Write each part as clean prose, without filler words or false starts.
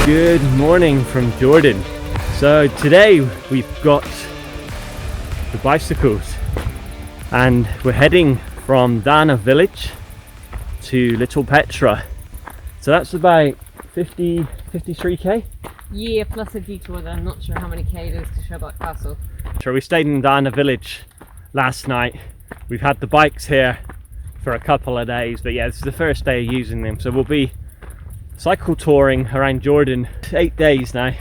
Good morning from Jordan. So today we've got the bicycles and we're heading from Dana village to Little Petra. So that's about 53k? Yeah, plus a detour that I'm not sure how many k it is to Shobak Castle. So we stayed in Dana village last night. We've had the bikes here for a couple of days, but yeah, this is the first day of using them. So we'll be cycle touring around Jordan 8 days now,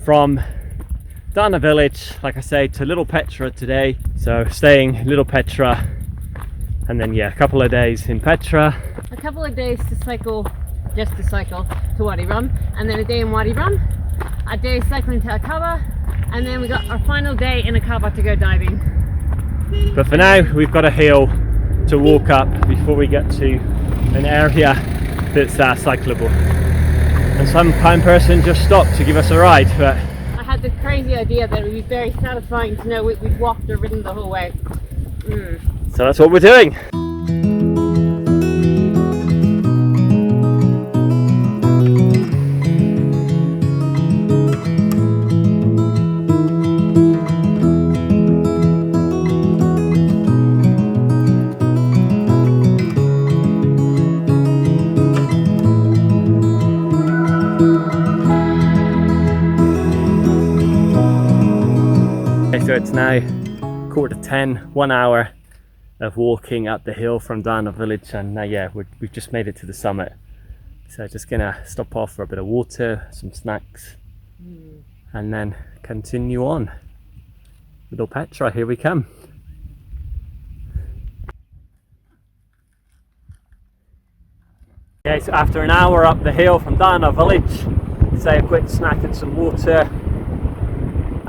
from Dana village, like I say, to Little Petra today. So staying Little Petra, and then yeah, a couple of days in Petra, A couple of days to cycle, just to cycle to Wadi Rum, and then a day in Wadi Rum, a day cycling to Aqaba, and then we got our final day in Aqaba to go diving. but for now we've got a hill to walk up before we get to an area that's cyclable. And some kind person just stopped to give us a ride, but I had the crazy idea that it would be very satisfying to know we'd walked or ridden the whole way. so that's what we're doing. So it's now 9:45, 1 hour of walking up the hill from Dana village, and yeah, we've just made it to the summit. So just gonna stop off for a bit of water, some snacks, and then continue on. Little Petra, here we come. Okay, so after an hour up the hill from Dana village, say a quick snack and some water.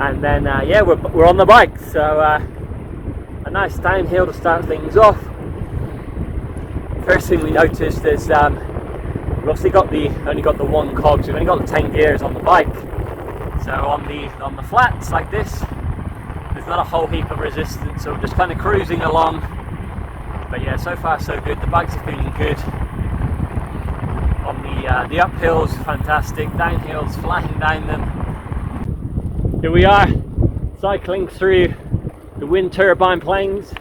And then yeah, we're on the bike, so a nice downhill to start things off. First thing we noticed is we've obviously only got the one cog, so we've only got the 10 gears on the bike. So on the flats like this, there's not a whole heap of resistance, so we're just kind of cruising along. But yeah, so far so good. The bikes are feeling good. On the uphills, fantastic. Downhills, flying down them. Here we are, cycling through the wind turbine plains.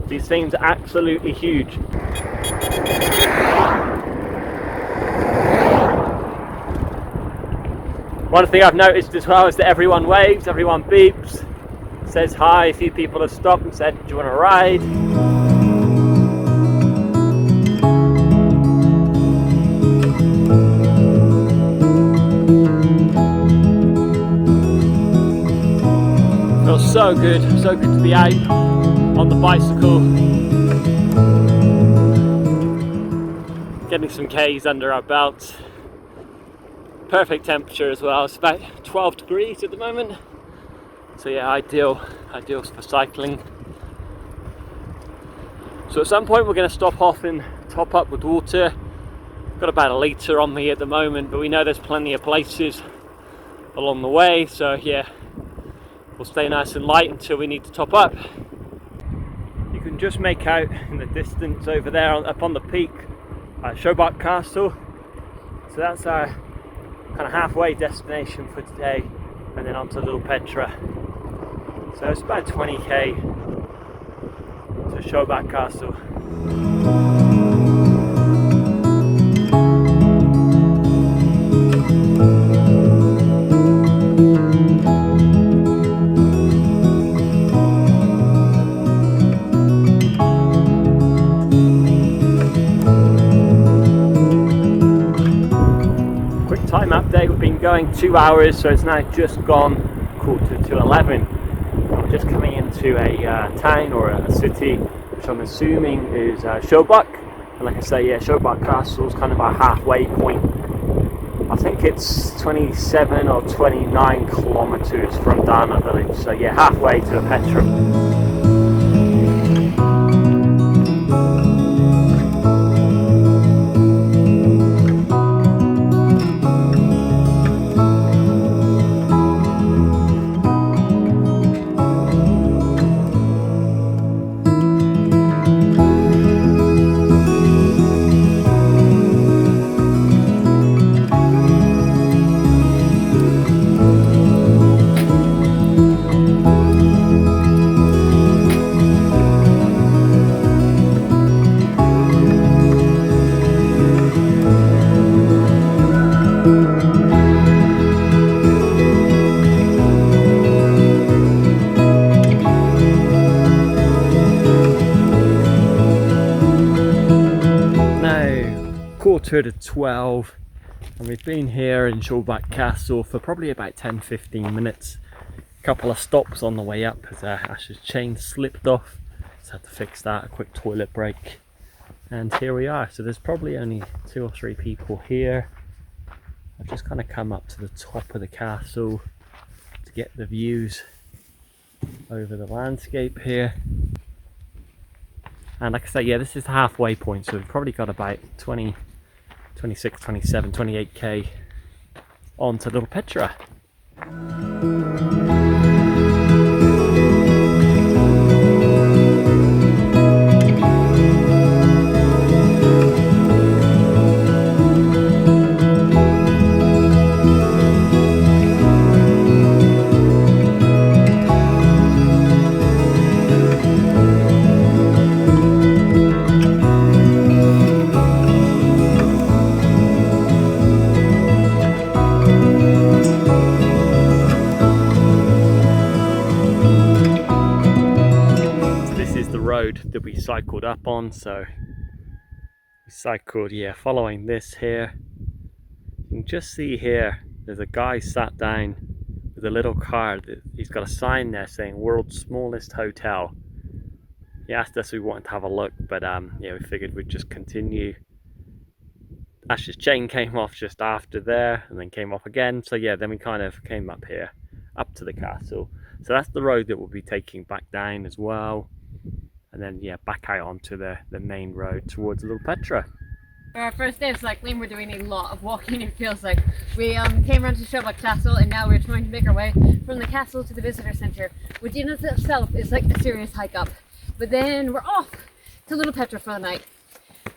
These things are absolutely huge. One thing I've noticed as well is that everyone waves, everyone beeps, says hi. A few people have stopped and said, do you want to ride? Feels so good to be out on the bicycle, getting some K's under our belts. Perfect temperature as well. It's about 12 degrees at the moment, so yeah, ideal for cycling. So at some point we're going to stop off and top up with water. Got about a litre on me at the moment, but we know there's plenty of places along the way, so yeah, we'll stay nice and light until we need to top up. You can just make out in the distance over there, up on the peak, Shobak Castle. So that's our kind of halfway destination for today, and then on to Little Petra. So it's about 20k to Shobak Castle. Time update, we've been going 2 hours, so it's now just gone 11:15. I'm just coming into a town or a city, which I'm assuming is Shobak. And like I say, yeah, Shobak Castle is kind of our halfway point. I think think it's 27 or 29 kilometers from Dana village. So yeah, halfway to Little Petra. Quarter to 12 and we've been here in Shobak Castle for probably about 10-15 minutes. A couple of stops on the way up as Ash's chain slipped off, so had to fix that, a quick toilet break, and here we are. So there's probably only 2 or 3 people here. I've just kind of come up to the top of the castle to get the views over the landscape here. And like I say, yeah, this is the halfway point, so we've probably got about 26, 27, 28k onto Little Petra. That we cycled up on, so we cycled, yeah, following this here. You can just see here there's a guy sat down with a little card. He's got a sign there saying world's smallest hotel. He asked us if we wanted to have a look, but yeah, we figured we'd just continue. Ash's chain came off just after there and then came off again, so yeah, then we kind of came up here up to the castle. So that's the road that we'll be taking back down as well. And then, yeah, back out onto the main road towards Little Petra. For our first day of cycling, we're doing a lot of walking, it feels like. We came around to Shobak Castle, and now we're trying to make our way from the castle to the visitor centre, which in itself is like a serious hike up. But then we're off to Little Petra for the night.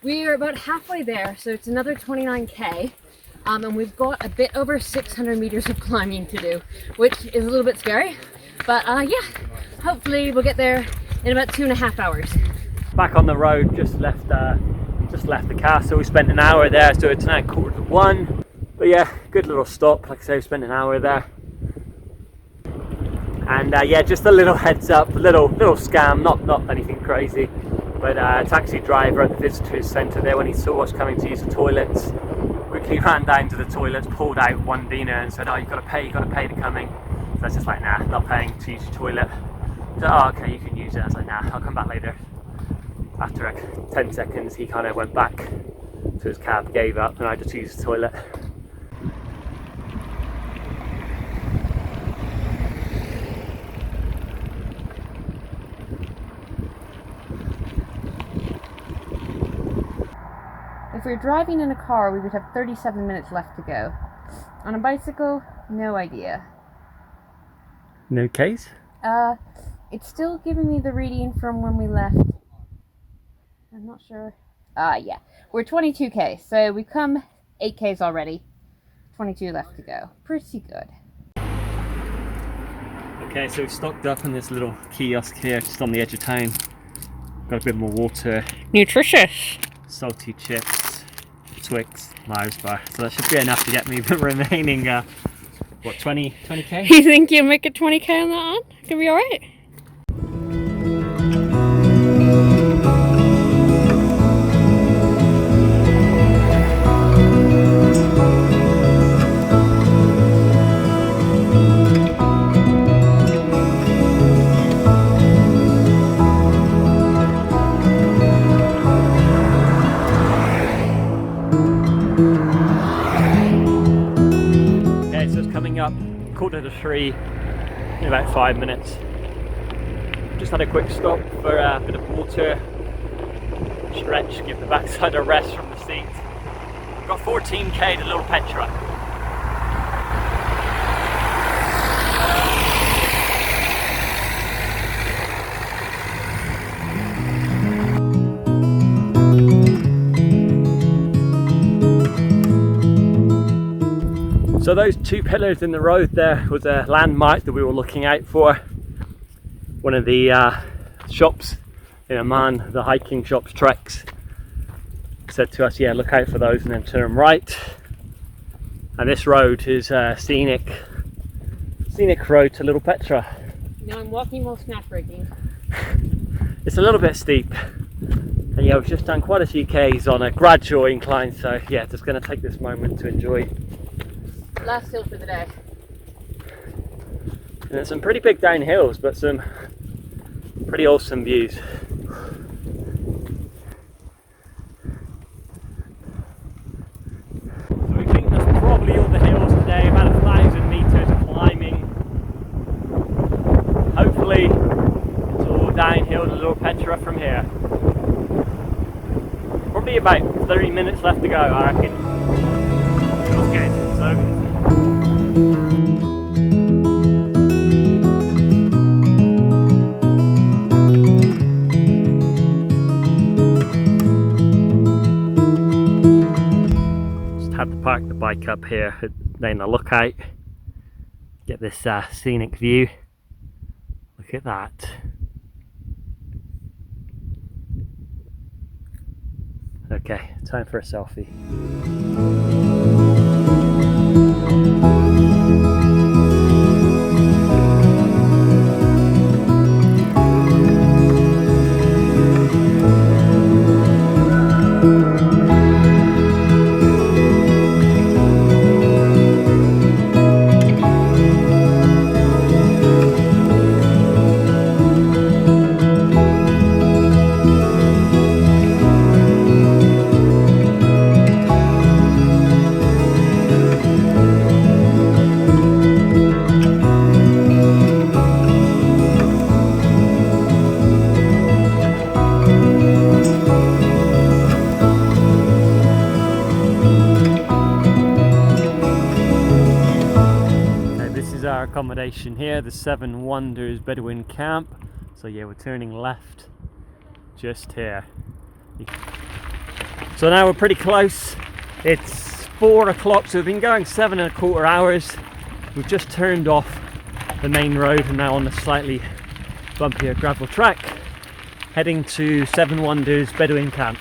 We're about halfway there, so it's another 29k. And we've got a bit over 600 meters of climbing to do, which is a little bit scary. But yeah, hopefully we'll get there in about 2.5 hours. Back on the road, just left the castle. We spent an hour there, so it's now 1:15. But yeah, good little stop. Like I say, we spent an hour there. And yeah, just a little heads up, a little scam, not anything crazy. But taxi driver at the visitors centre there, when he saw us coming to use the toilets, quickly ran down to the toilets, pulled out 1 dinar and said, "Oh, you've got to pay to come in." So I was just like, "Nah, not paying to use your toilet." So, "Oh, okay, you can use it." I was like, "Nah, I'll come back later." After like 10 seconds, he kind of went back to his cab, gave up, and I just used the toilet. If we were driving in a car, we would have 37 minutes left to go. On a bicycle, no idea. No case? It's still giving me the reading from when we left. I'm not sure. Yeah. We're 22k, so we've come 8k's already. 22 left to go. Pretty good. Okay, so we've stocked up in this little kiosk here, just on the edge of town. Got a bit more water. Nutritious. Salty chips, Twix, Mars bar. So that should be enough to get me the remaining, what, 20k? You think you'll make it 20k on that one? Could be alright. coming up 2:45 in about 5 minutes. Just had a quick stop for a bit of water, stretch, give the backside a rest from the seat. We've got 14k to Little Petra. So those two pillars in the road there was a landmark that we were looking out for. One of the shops in Amman, the hiking shops, treks, said to us, yeah, look out for those and then turn right. And this road is a scenic road to Little Petra. Now I'm walking while snap breaking. It's a little bit steep. And yeah, we've just done quite a few Ks on a gradual incline, so yeah, just going to take this moment to enjoy. Last hill for the day. And there's some pretty big downhills, but some pretty awesome views. So we think that's probably all the hills today, about 1,000 meters of climbing. Hopefully it's all downhill to Little Petra from here. Probably about 30 minutes left to go, I reckon. Feels good. So had to park the bike up here, then a lookout, get this scenic view. Look at that. Okay, time for a selfie. Our accommodation here, the Seven Wonders Bedouin camp. So yeah, we're turning left just here. So now we're pretty close. It's 4 o'clock, so we've been going 7.25 hours. We've just turned off the main road and now on a slightly bumpier gravel track, heading to Seven Wonders Bedouin camp.